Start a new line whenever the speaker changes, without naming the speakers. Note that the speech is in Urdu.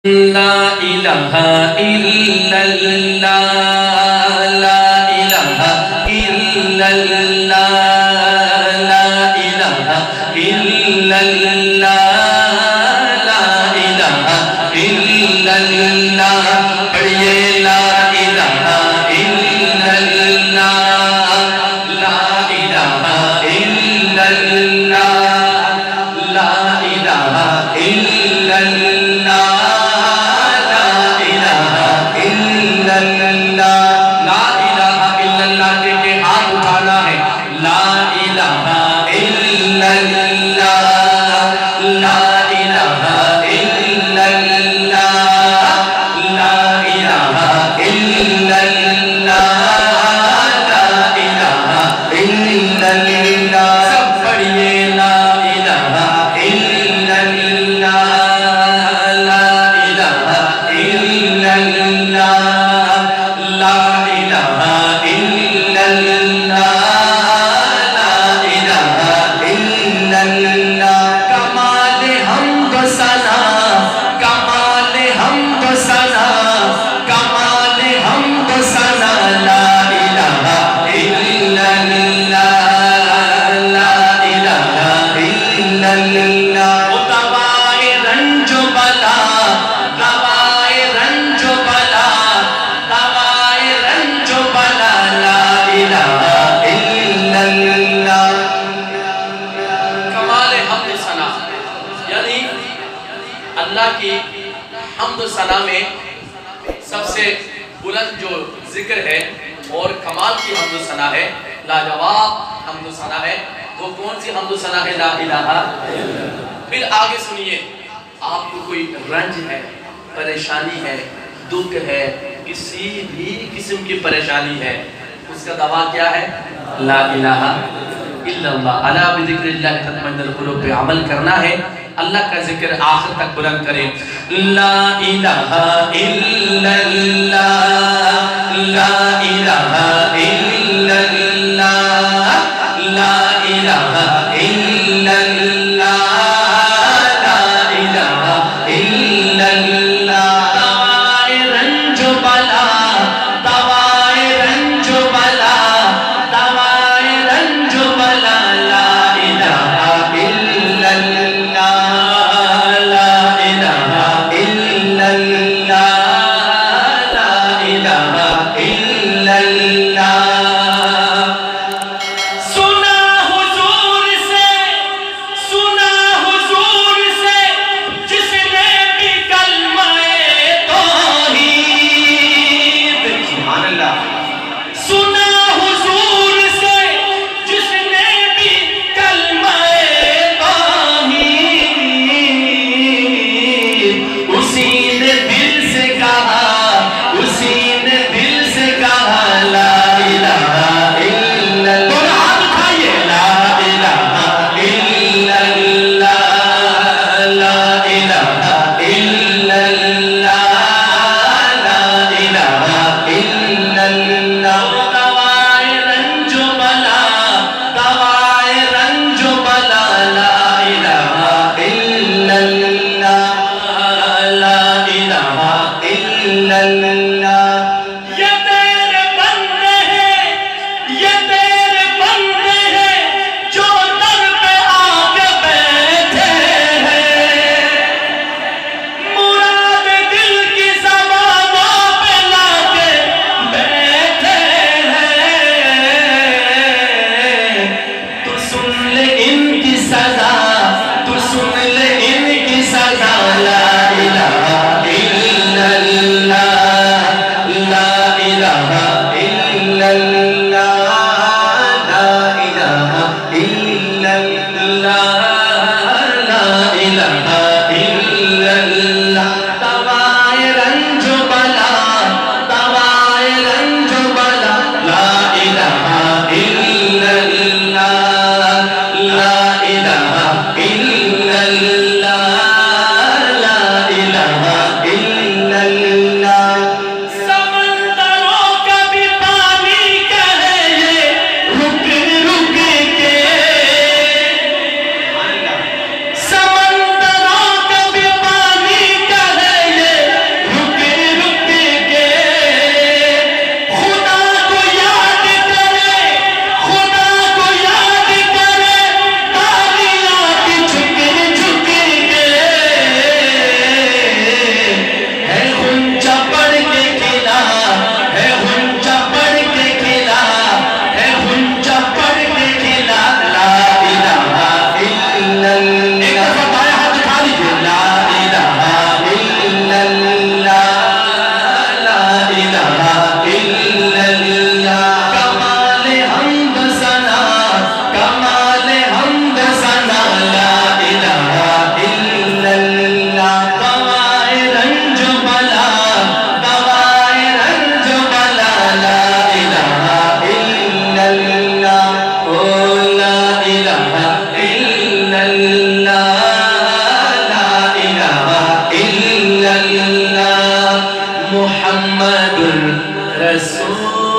لا إله إلا الله لا إله إلا الله لا إله إلا الله لا إله إلا الله پڑھیے لا إله إلا الله لا إله إلا الله لا إله إلا الله اللہ کی حمد و ثنا میں سب سے بلند جو ذکر ہے اور کمال کی حمد و ثنا ہے، لاجواب حمد و ثنا ہے، وہ کون سی حمد و ثنا ہے؟ لا الہ۔ پھر آگے سنیے، آپ کو کوئی رنج ہے، پریشانی ہے، دکھ ہے، کسی بھی قسم کی پریشانی ہے، اس کا دوا کیا ہے؟ لا الہ الا اللہ۔ الا بذکر اللہ تطمئن القلوب پہ عمل کرنا ہے، اللہ کا ذکر آخر تک بلند کریں۔ لا الہ الا اللہ لا الہ الا اللہ لا الہ الا اللہ لا الہ الا اللہ۔ دوائے رنج و بلا دوائے رنج و بلا دوائے رنج و بلا لا الہ الا اللہ محمد رسول